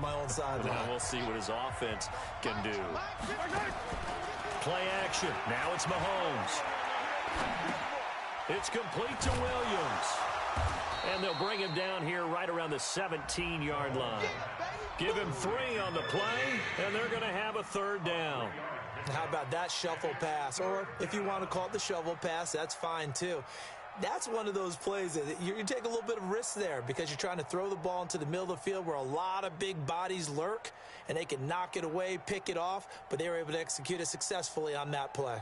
my own sideline. Now we'll see what his offense can do. Play action. Now it's Mahomes. It's complete to Williams. And they'll bring him down here right around the 17-yard line. Give him 3 on the play, and they're going to have a third down. How about that shuffle pass? Or if you want to call it the shovel pass, that's fine too. That's one of those plays that you take a little bit of risk there because you're trying to throw the ball into the middle of the field where a lot of big bodies lurk, and they can knock it away, pick it off, but they were able to execute it successfully on that play.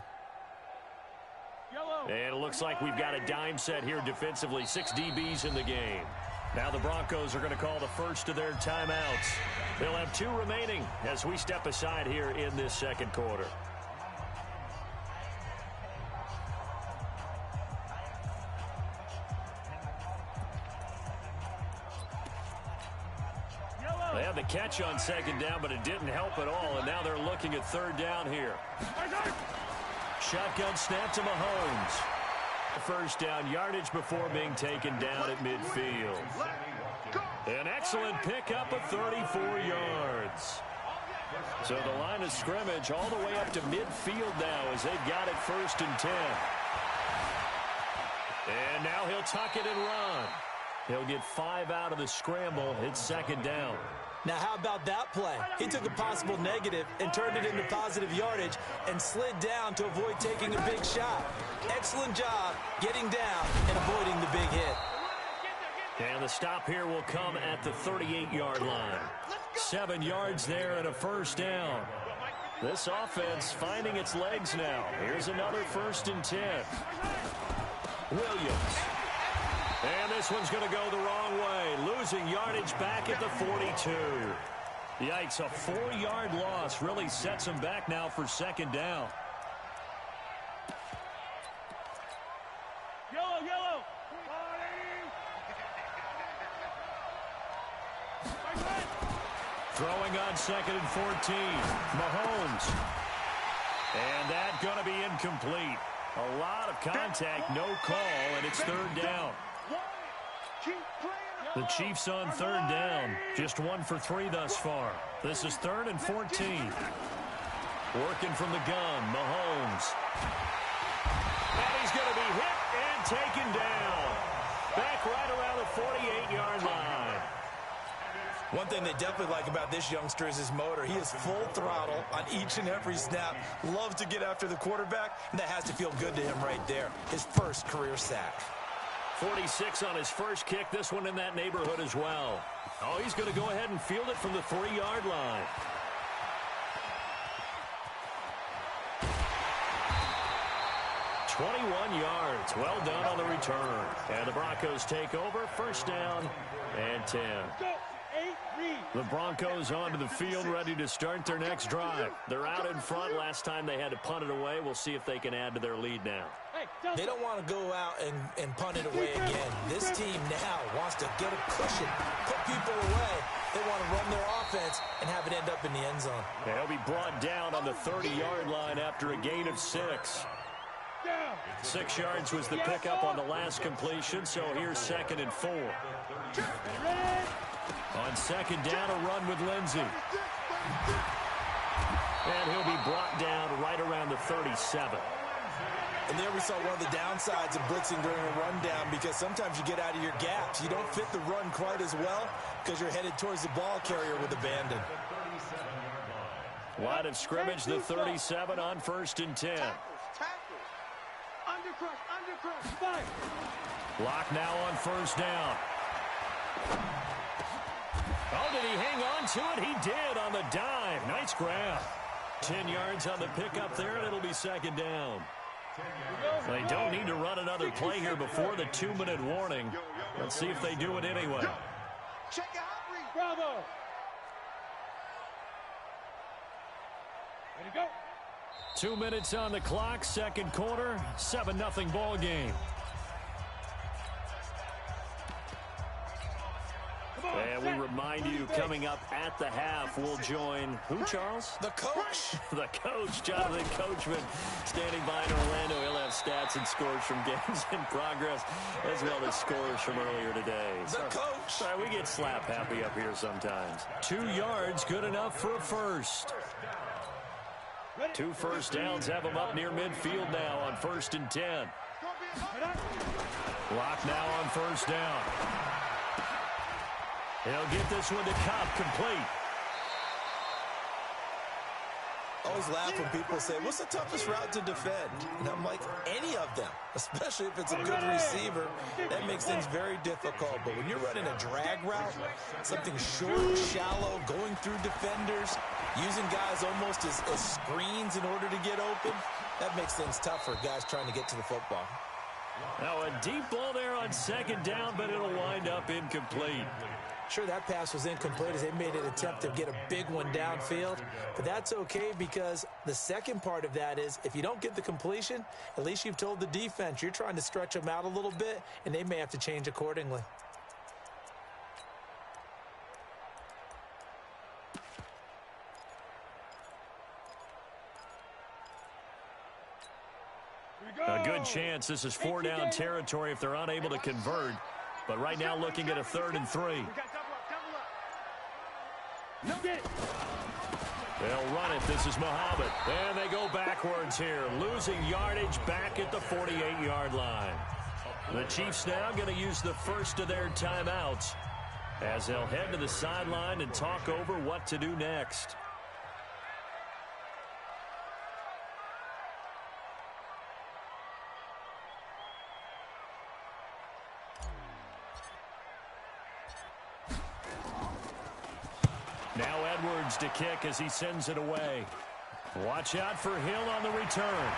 And it looks like we've got a dime set here defensively. 6 DBs in the game. Now the Broncos are going to call the first of their timeouts. They'll have 2 remaining as we step aside here in this second quarter. They had the catch on second down, but it didn't help at all, and now they're looking at third down here. Shotgun snap to Mahomes. First down yardage before being taken down at midfield. An excellent pickup of 34 yards. So the line of scrimmage all the way up to midfield now as they've got it 1st and 10. And now he'll tuck it and run. He'll get 5 out of the scramble. It's 2nd down. Now, how about that play? He took a possible negative and turned it into positive yardage and slid down to avoid taking a big shot. Excellent job getting down and avoiding the big hit. And the stop here will come at the 38-yard line. 7 yards there and a 1st down. This offense finding its legs now. Here's another 1st and 10. Williams. And this one's going to go the wrong way. Losing yardage back at the 42. Yikes, a 4-yard loss really sets him back now for 2nd down. Yellow. Throwing on 2nd and 14. Mahomes. And that's going to be incomplete. A lot of contact, no call, and it's 3rd down. The Chiefs on 3rd down. Just 1 for 3 thus far. This is 3rd and 14. Working from the gun, Mahomes. And he's going to be hit and taken down. Back right around the 48-yard line. One thing they definitely like about this youngster is his motor. He is full throttle on each and every snap. Loves to get after the quarterback, and that has to feel good to him right there. His first career sack. 46 on his first kick. This one in that neighborhood as well. Oh, he's going to go ahead and field it from the 3-yard line. "21 yards. Well done on the return. And the Broncos take over. 1st down and 10. The Broncos onto the field, ready to start their next drive. They're out in front. Last time they had to punt it away. We'll see if they can add to their lead now. They don't want to go out and punt it away again. This team now wants to get a cushion, put people away. They want to run their offense and have it end up in the end zone. They'll be brought down on the 30-yard line after a gain of 6. 6 yards was the pickup on the last completion, so here's 2nd and 4. On 2nd down, a run with Lindsey. And he'll be brought down right around the 37. And there we saw one of the downsides of blitzing during a rundown, because sometimes you get out of your gaps. You don't fit the run quite as well because you're headed towards the ball carrier with abandon. Line of scrimmage, the 37 on 1st and 10. Undercrush. Lock now on 1st down. Oh, did he hang on to it? He did on the dive. Nice grab. 10 yards on the pickup there, and it'll be 2nd down. They don't need to run another play here before the 2-minute warning. Let's see if they do it anyway. Bravo. Ready to go. 2 minutes on the clock, 2nd quarter, 7-0 ball game. And we remind you, coming up at the half. We'll join who, Charles? The coach. The coach, Jonathan Coachman, standing by in Orlando. He'll have stats and scores from games in progress, as well as scores from earlier today. The coach. Sorry, we get slap happy up here sometimes. 2 yards, good enough for a first. 2 first downs have them up near midfield now on 1st and 10. Lock now on 1st down. He'll get this one to Cobb, complete. I always laugh when people say, what's the toughest route to defend? And I'm like, any of them, especially if it's a good receiver. That makes things very difficult. But when you're running a drag route, something short, shallow, going through defenders, using guys almost as screens in order to get open, that makes things tough for guys trying to get to the football. Now a deep ball there on 2nd down, but it'll wind up incomplete. Sure, that pass was incomplete as they made an attempt to get a big one downfield. But that's okay because the second part of that is if you don't get the completion, at least you've told the defense you're trying to stretch them out a little bit, and they may have to change accordingly. A good chance this is 4-down territory if they're unable to convert. But right now looking at a 3rd and 3. They'll run it. This is Muhammad. And they go backwards here. Losing yardage back at the 48-yard line. The Chiefs now going to use the first of their timeouts as they'll head to the sideline and talk over what to do next. Now Edwards to kick as he sends it away. Watch out for Hill on the return.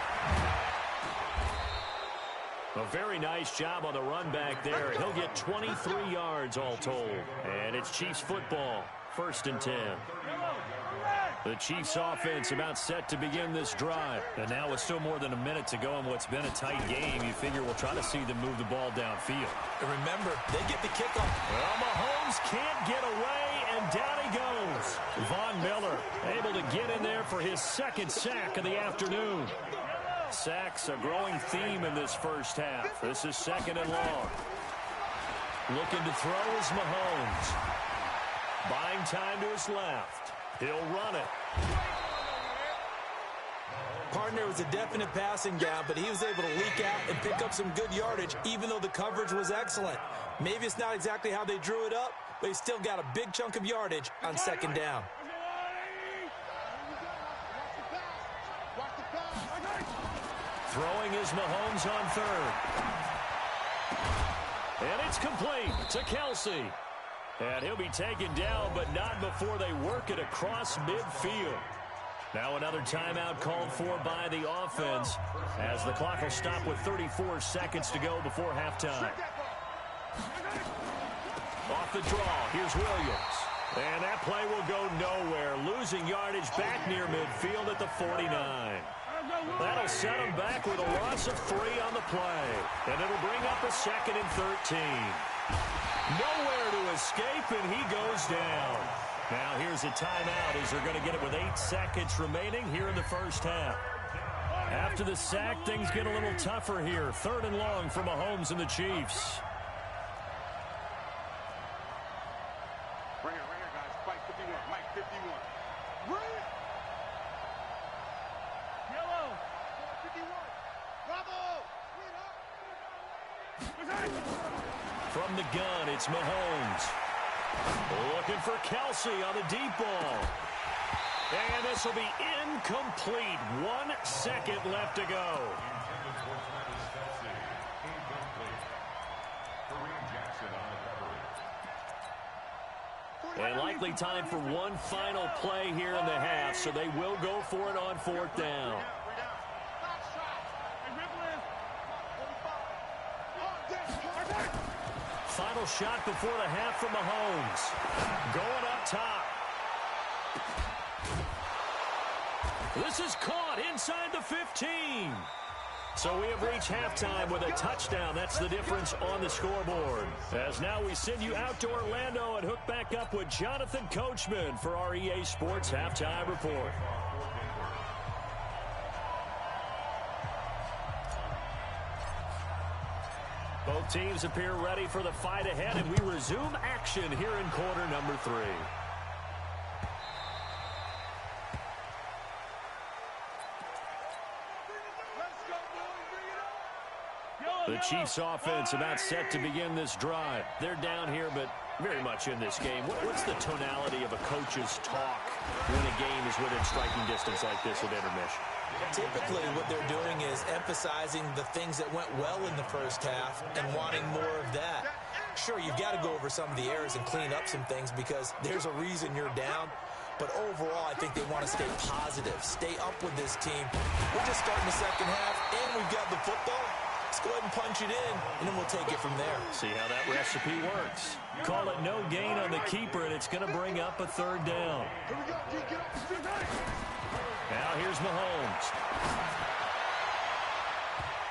A very nice job on the run back there. He'll get 23 yards all told. And it's Chiefs football. 1st and 10. The Chiefs offense about set to begin this drive. And now with still more than a minute to go in what's been a tight game, you figure we'll try to see them move the ball downfield. And remember, they get the kickoff. Well, Mahomes can't get away, and down he goes. Von Miller able to get in there for his 2nd sack of the afternoon. Sacks a growing theme in this first half. This is 2nd and long. Looking to throw is Mahomes. Buying time to his left. He'll run it. Partner was a definite passing down, but he was able to leak out and pick up some good yardage, even though the coverage was excellent. Maybe it's not exactly how they drew it up, but he still got a big chunk of yardage on 2nd down. Throwing is Mahomes on 3rd. And it's complete to Kelsey. And he'll be taken down, but not before they work it across midfield. Now another timeout called for by the offense as the clock will stop with 34 seconds to go before halftime. Off the draw, here's Williams. And that play will go nowhere, losing yardage back near midfield at the 49. That'll set him back with a loss of 3 on the play. And it'll bring up a 2nd and 13. Nowhere to escape, and he goes down. Now here's a timeout as they're going to get it with 8 seconds remaining here in the first half. After the sack, things get a little tougher here. 3rd and long for Mahomes and the Chiefs. Right here, guys. Mike 51. Mike 51. Bring it. Yellow. 51. Bravo. From the gun, it's Mahomes. Looking for Kelsey on the deep ball. And this will be incomplete. 1 second left to go. And likely time for one final play here in the half, so they will go for it on 4th down. Final shot before the half from Mahomes. Going up top. This is caught inside the 15. So we have reached halftime with a touchdown. That's the difference on the scoreboard. As now we send you out to Orlando and hook back up with Jonathan Coachman for our EA Sports Halftime Report. Both teams appear ready for the fight ahead, and we resume action here in quarter number 3. The Chiefs offense about set to begin this drive. They're down here, but very much in this game. What's the tonality of a coach's talk when a game is within striking distance like this with intermission? Typically, what they're doing is emphasizing the things that went well in the first half and wanting more of that. Sure, you've got to go over some of the errors and clean up some things because there's a reason you're down. But overall, I think they want to stay positive, stay up with this team. We're just starting the second half, and we've got the football. Let's go ahead and punch it in, and then we'll take it from there. See how that recipe works. Call it no gain on the keeper, and it's going to bring up a third down. Now here's Mahomes.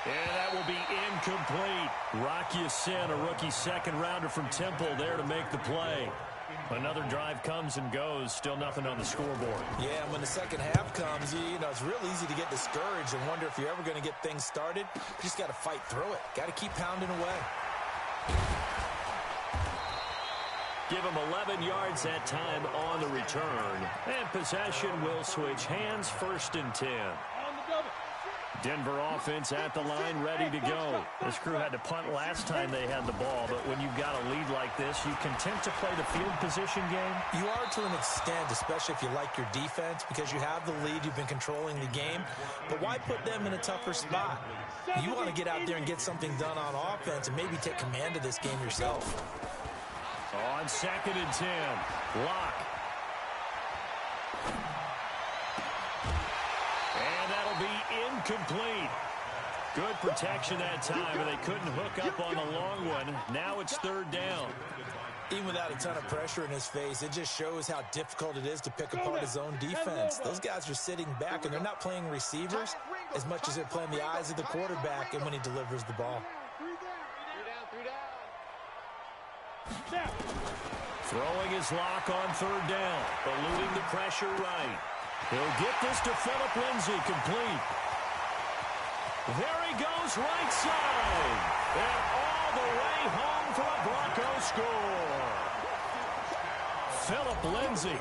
And that will be incomplete. Rock Ya-Sin, a rookie second-rounder from Temple, there to make the play. Another drive comes and goes. Still nothing on the scoreboard. Yeah, and when the second half comes, you know, it's real easy to get discouraged and wonder if you're ever going to get things started. You just got to fight through it. Got to keep pounding away. Give him 11 yards that time on the return. And possession will switch hands, 1st and 10. Denver offense at the line, ready to go. This crew had to punt last time they had the ball, but when you've got a lead like this, you content to play the field position game? You are to an extent, especially if you like your defense, because you have the lead, you've been controlling the game. But why put them in a tougher spot? You want to get out there and get something done on offense and maybe take command of this game yourself. On 2nd and 10, Lock. And that'll be incomplete. Good protection that time, and they couldn't hook up on the long one. Now it's 3rd down. Even without a ton of pressure in his face, it just shows how difficult it is to pick apart his own defense. Those guys are sitting back, and they're not playing receivers as much as they're playing the eyes of the quarterback and when he delivers the ball. Throwing his Lock on 3rd down, eluding the pressure right. He'll get this to Phillip Lindsay, complete. There he goes, right side. And all the way home for a Broncos score. Phillip Lindsay,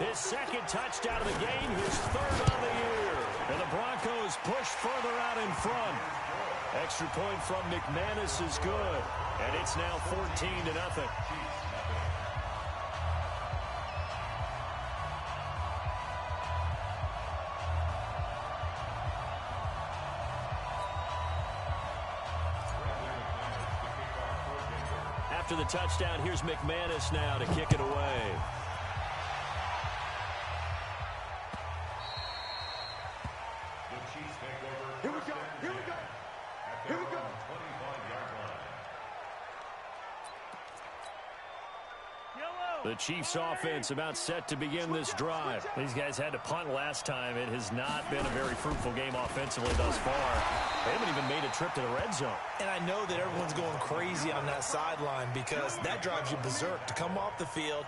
his 2nd touchdown of the game, his 3rd on the year. And the Broncos push further out in front. Extra point from McManus is good. And it's now 14-0. After the touchdown, here's McManus now to kick it away. Here we go. Here we go. Here we go. The Chiefs offense about set to begin this drive. These guys had to punt last time. It has not been a very fruitful game offensively thus far. They haven't even made a trip to the red zone. And I know that everyone's going crazy on that sideline because that drives you berserk to come off the field,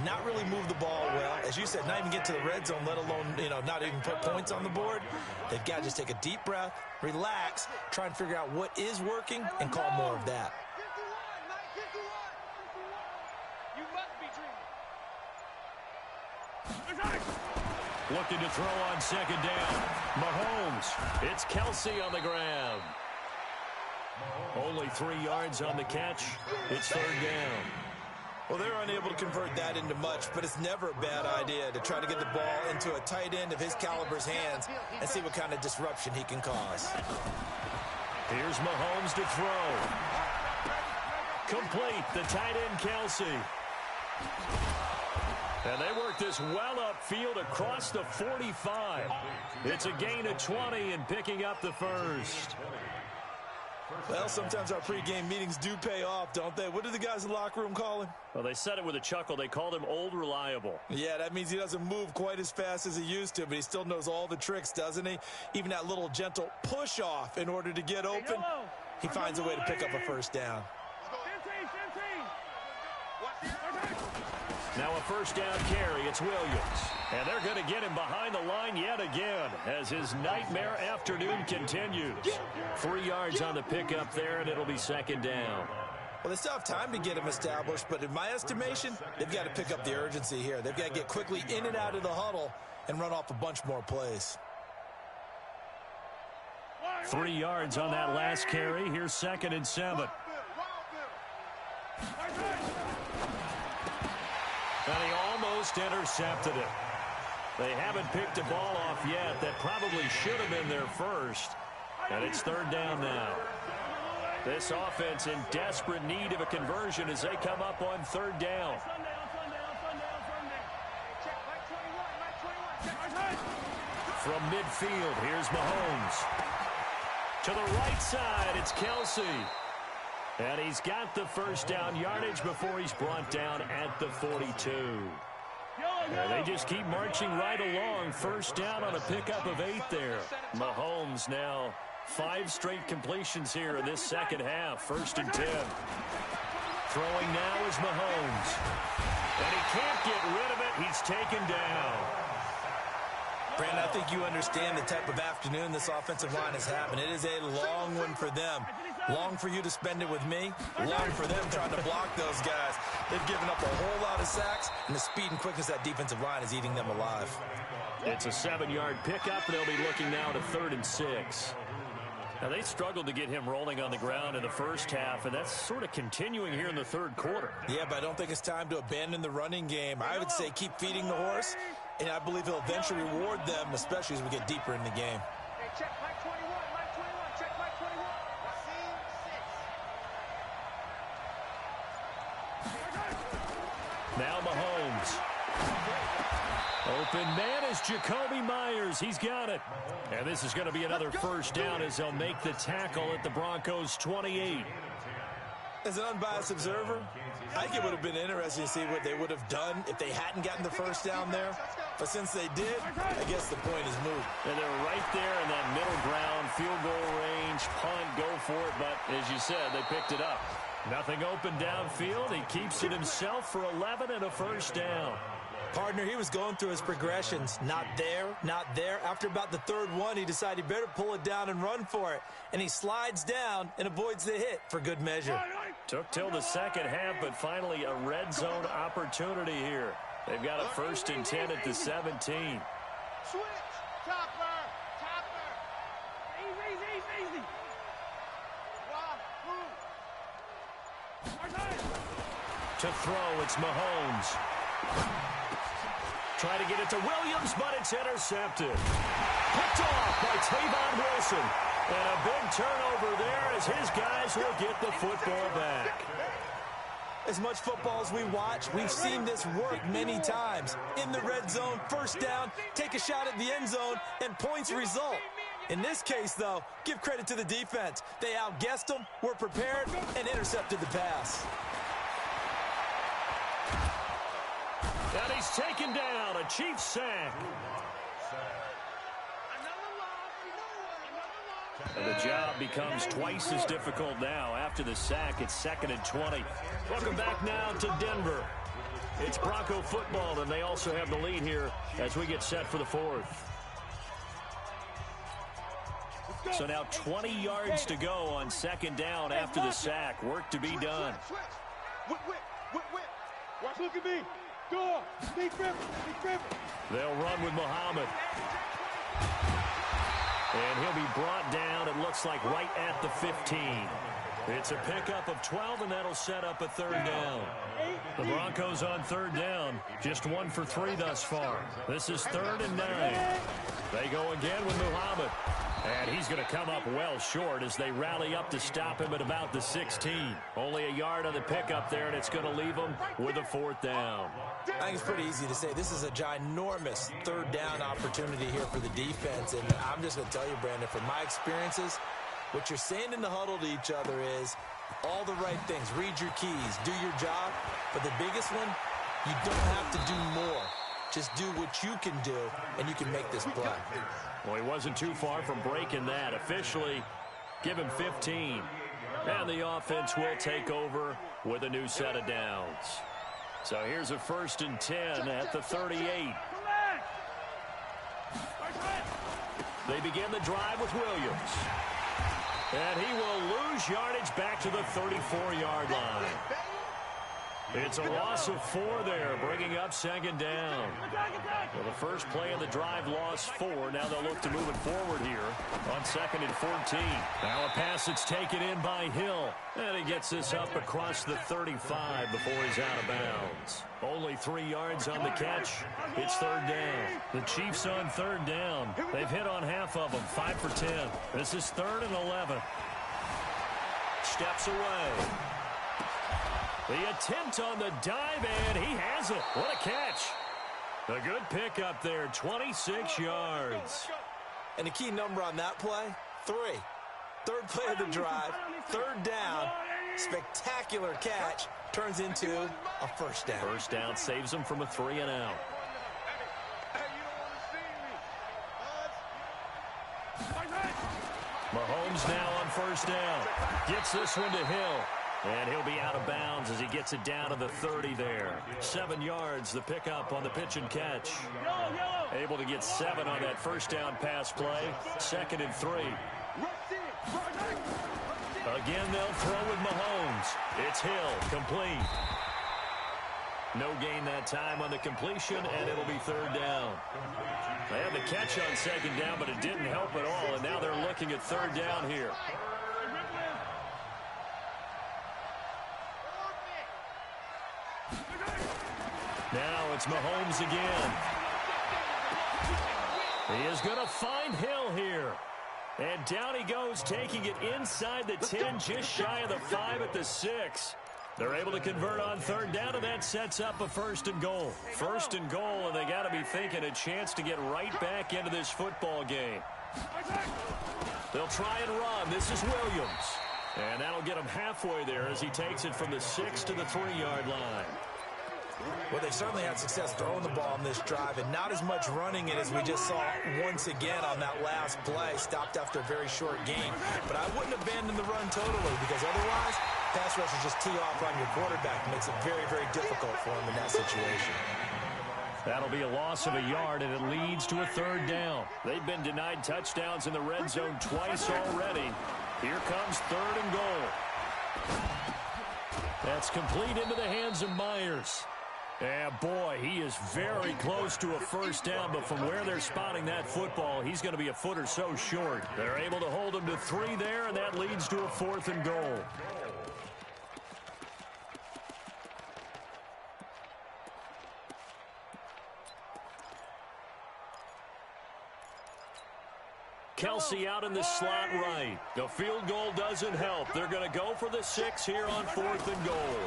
not really move the ball well. As you said, not even get to the red zone, let alone, not even put points on the board. They've got to just take a deep breath, relax, try and figure out what is working and call more of that. Looking to throw on 2nd down. Mahomes. It's Kelsey on the ground. Only 3 yards on the catch. It's 3rd down. Well, they're unable to convert that into much, but it's never a bad idea to try to get the ball into a tight end of his caliber's hands and see what kind of disruption he can cause. Here's Mahomes to throw. Complete. The tight end, Kelsey. And they work this well upfield across the 45. It's a gain of 20 and picking up the 1st. Well, sometimes our pregame meetings do pay off, don't they? What do the guys in the locker room call him? Well, they said it with a chuckle. They called him Old Reliable. Yeah, that means he doesn't move quite as fast as he used to, but he still knows all the tricks, doesn't he? Even that little gentle push-off in order to get open, he finds a way to pick up a first down. Now a first down carry. It's Williams. And they're going to get him behind the line yet again as his nightmare afternoon continues. 3 yards on the pickup there, and it'll be second down. Well, they still have time to get him established, but in my estimation, they've got to pick up the urgency here. They've got to get quickly in and out of the huddle and run off a bunch more plays. 3 yards on that last carry. Here's 2nd and 7. And he almost intercepted it. They haven't picked a ball off yet. That probably should have been their first. And it's 3rd down now. This offense in desperate need of a conversion as they come up on 3rd down. From midfield, here's Mahomes. To the right side, it's Kelsey. And he's got the first down yardage before he's brought down at the 42. And they just keep marching right along. First down on a pickup of 8 there. Mahomes now 5 straight completions here in this second half. 1st and 10. Throwing now is Mahomes. And he can't get rid of it. He's taken down. Brandon, I think you understand the type of afternoon this offensive line is having. It is a long one for them. Long for you to spend it with me. Long for them trying to block those guys. They've given up a whole lot of sacks, and the speed and quickness of that defensive line is eating them alive. It's a 7-yard pickup, and they'll be looking now to 3rd and 6. Now, they struggled to get him rolling on the ground in the first half, and that's sort of continuing here in the 3rd quarter. Yeah, but I don't think it's time to abandon the running game. I would say keep feeding the horse, and I believe he'll eventually reward them, especially as we get deeper in the game. Now Mahomes. Open man is Jacoby Myers. He's got it. And this is going to be another first down as they'll make the tackle at the Broncos' 28. As an unbiased observer, I think it would have been interesting to see what they would have done if they hadn't gotten the first down there. But since they did, I guess the point is moot. And they're right there in that middle ground, field goal range, punt, go for it. But as you said, they picked it up. Nothing open downfield. He keeps it himself for 11 and a first down. Partner, he was going through his progressions. Not there, not there. After about the 3rd one, he decided he better pull it down and run for it. And he slides down and avoids the hit for good measure. Took till the second half, but finally a red zone opportunity here. They've got a 1st and 10 at the 17. Switch. Topper. Easy. To throw, it's Mahomes. Try to get it to Williams, but it's intercepted. Picked off by Tavon Wilson. And a big turnover there as his guys will get the football back. As much football as we watch, we've seen this work many times. In the red zone, first down, take a shot at the end zone, and points result. In this case, though, give credit to the defense. They outguessed them, were prepared, and intercepted the pass. And he's taken down, a Chiefs sack. And the job becomes twice as difficult now. After the sack, it's 2nd and 20. Welcome back now to Denver. It's Bronco football, and they also have the lead here as we get set for the 4th. So now 20 yards to go on 2nd down after the sack. Work to be done. Watch, look at me. Go. Big grip. They'll run with Muhammad. And he'll be brought down, it looks like, right at the 15. It's a pickup of 12, and that'll set up a 3rd down. The Broncos on 3rd down, just 1 for 3 thus far. This is 3rd and 9. They go again with Muhammad. And he's going to come up well short as they rally up to stop him at about the 16. Only a yard on the pickup there, and it's going to leave him with a 4th down. I think it's pretty easy to say this is a ginormous 3rd down opportunity here for the defense. And I'm just going to tell you, Brandon, from my experiences, What you're saying in the huddle to each other is all the right things. Read your keys. Do your job. But the biggest one, you don't have to do more. Just do what you can do, and you can make this play. Well, he wasn't too far from breaking that. Officially, give him 15. And the offense will take over with a new set of downs. So here's a 1st and 10 at the 38. They begin the drive with Williams. And he will lose yardage back to the 34-yard line. It's a loss of 4 there, bringing up 2nd down. Well, the first play of the drive lost 4. Now they'll look to move it forward here on 2nd and 14. Now a pass that's taken in by Hill. And he gets this up across the 35 before he's out of bounds. Only 3 yards on the catch. It's 3rd down. The Chiefs on 3rd down. They've hit on half of them, 5 for 10. This is 3rd and 11. Steps away. The attempt on the dive, and he has it. What a catch. A good pickup there, 26 yards. And the key number on that play, 3. 3rd play of the drive, 3rd down, spectacular catch, turns into a 1st down. 1st down saves him from a 3 and out. Mahomes now on 1st down. Gets this one to Hill. And he'll be out of bounds as he gets it down to the 30 there. 7 yards, the pickup on the pitch and catch. Able to get 7 on that 1st down pass play. 2nd and 3. Again, they'll throw with Mahomes. It's Hill, complete. No gain that time on the completion, and it'll be 3rd down. They had the catch on 2nd down, but it didn't help at all, and now they're looking at 3rd down here. Now it's Mahomes again. He is going to find Hill here. And down he goes, taking it inside the 10, just shy of the 5 at the 6. They're able to convert on 3rd down, and that sets up a 1st and goal. 1st and goal, and they got to be thinking a chance to get right back into this football game. They'll try and run. This is Williams. And that'll get him halfway there as he takes it from the 6 to the 3-yard line. Well, they certainly had success throwing the ball in this drive, and not as much running it as we just saw once again on that last play. Stopped after a very short game. But I wouldn't abandon the run totally, because otherwise, pass rushers just tee off on your quarterback. It makes it very, very difficult for him in that situation. That'll be a loss of a yard, and it leads to a 3rd down. They've been denied touchdowns in the red zone twice already. Here comes 3rd and goal. That's complete into the hands of Myers. And boy, he is very close to a 1st down, but from where they're spotting that football, he's going to be a foot or so short. They're able to hold him to 3 there, and that leads to a 4th and goal. Kelsey out in the slot right. The field goal doesn't help. They're going to go for the 6 here on 4th and goal.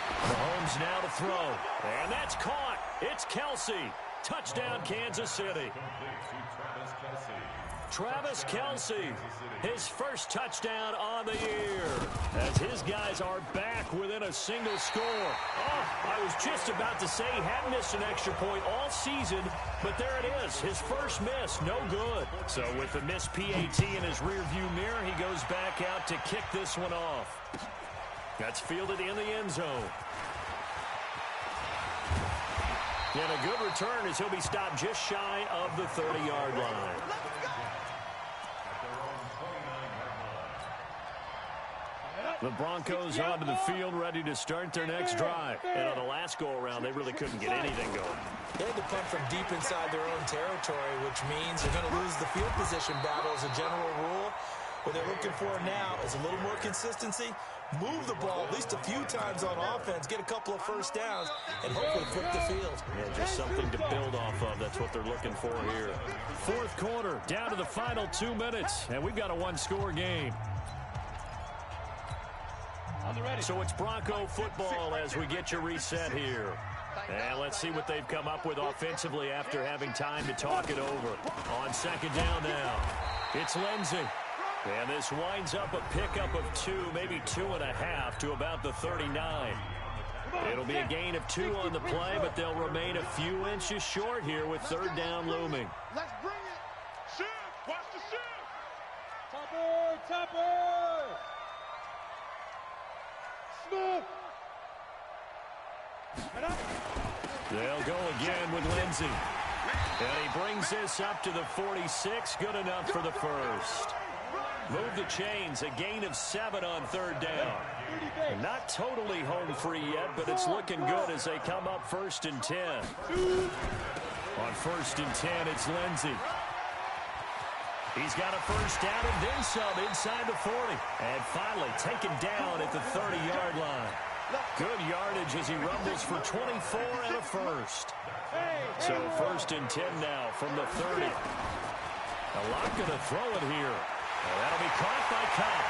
Mahomes now to throw. And that's caught. It's Kelsey. Touchdown, Kansas City. Travis Kelsey, his first touchdown on the year, as his guys are back within a single score. Oh, I was just about to say he hadn't missed an extra point all season, but there it is, his first miss, no good. So with the missed PAT in his rearview mirror, he goes back out to kick this one off. That's fielded in the end zone. And a good return as he'll be stopped just shy of the 30-yard line. The Broncos onto the field, ready to start their next drive. And on the last go-around, they really couldn't get anything going. They had to punt from deep inside their own territory, which means they're going to lose the field position battle as a general rule. What they're looking for now is a little more consistency, move the ball at least a few times on offense, get a couple of 1st downs, and hopefully flip the field. Yeah, just something to build off of. That's what they're looking for here. 4th quarter, down to the final 2 minutes, and we've got a 1-score game. So it's Bronco football as we get you reset here. And let's see what they've come up with offensively after having time to talk it over. On 2nd down now, it's Lindsey. And this winds up a pickup of 2, maybe 2.5 to about the 39. It'll be a gain of 2 on the play, but they'll remain a few inches short here with third down looming. Let's bring it. Shift. Watch the shift. Topper. Smith. They'll go again with Lindsey. And he brings this up to the 46. Good enough for the first. Move the chains. A gain of 7 on third down. Not totally home free yet, but it's looking good as they come up 1st and 10. On 1st and 10, it's Lindsey. He's got a first down and then some inside the 40. And finally taken down at the 30-yard line. Good yardage as he rumbles for 24 and a first. So 1st and 10 now from the 30. A lot going to throw it here. And that'll be caught by Cup.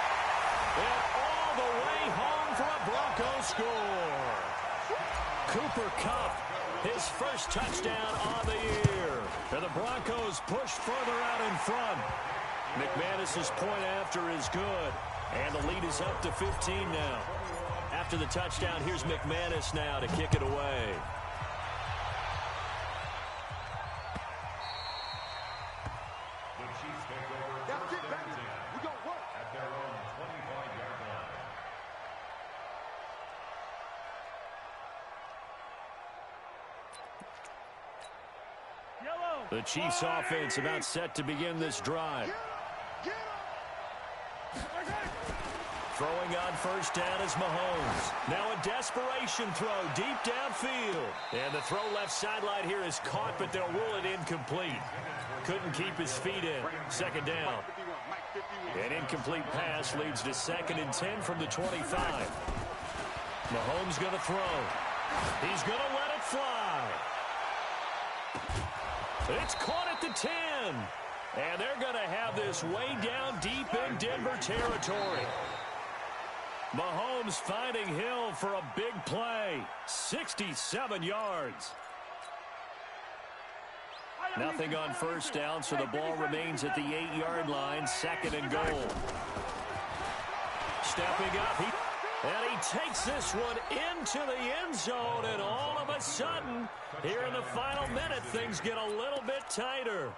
And all the way home for a Broncos score. Cooper Kupp, his first touchdown on the year. And the Broncos push further out in front. McManus's point after is good. And the lead is up to 15 now. After the touchdown, here's McManus now to kick it away. The Chiefs offense about set to begin this drive. Throwing on first down is Mahomes. Now a desperation throw deep downfield. And the throw left sideline here is caught, but they'll rule it incomplete. Couldn't keep his feet in. Second down. An incomplete pass leads to 2nd and 10 from the 25. Mahomes going to throw. He's going to let it fly. It's caught at the 10. And they're going to have this way down deep in Denver territory. Mahomes finding Hill for a big play. 67 yards. Nothing on first down, so the ball remains at the 8-yard line. 2nd and goal. Stepping up. And he takes this one into the end zone. And all of a sudden, here in the final minute, things get a little bit tighter.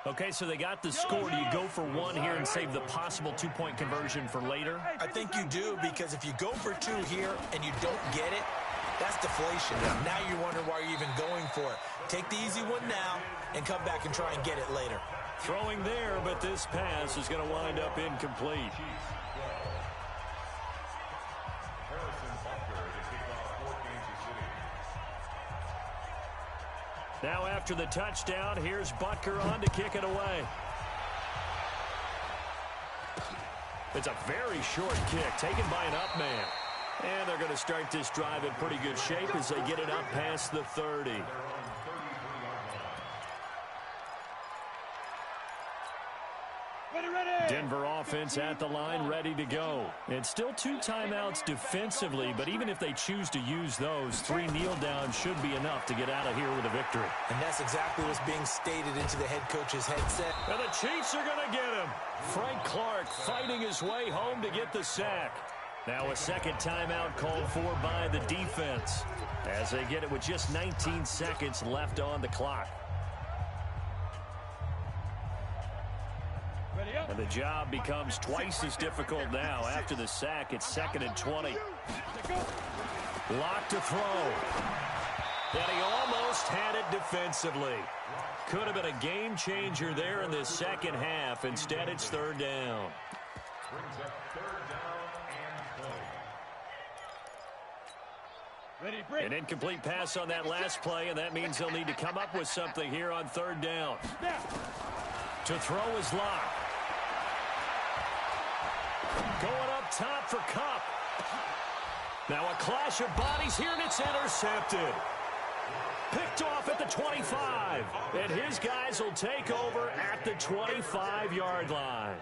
Okay, so they got the score. Do you go for 1 here and save the possible 2-point conversion for later? I think you do, because if you go for 2 here and you don't get it, that's deflation. Now you wonder why you're even going for it. Take the easy one now and come back and try and get it later. Throwing there, but this pass is going to wind up incomplete. Now after the touchdown, here's Butker on to kick it away. It's a very short kick taken by an up man. And they're going to start this drive in pretty good shape as they get it up past the 30. Denver offense at the line, ready to go. And still 2 timeouts defensively, but even if they choose to use those, 3 kneel downs should be enough to get out of here with a victory. And that's exactly what's being stated into the head coach's headset. And the Chiefs are going to get him. Frank Clark fighting his way home to get the sack. Now a second timeout called for by the defense as they get it with just 19 seconds left on the clock. And the job becomes twice as difficult now. After the sack, it's 2nd and 20. Lock to throw. And he almost had it defensively. Could have been a game changer there in the second half. Instead, it's 3rd down. An incomplete pass on that last play, and that means they'll need to come up with something here on 3rd down. To throw is Locke. Going up top for Kupp. Now a clash of bodies here, and it's intercepted. Picked off at the 25. And his guys will take over at the 25-yard line.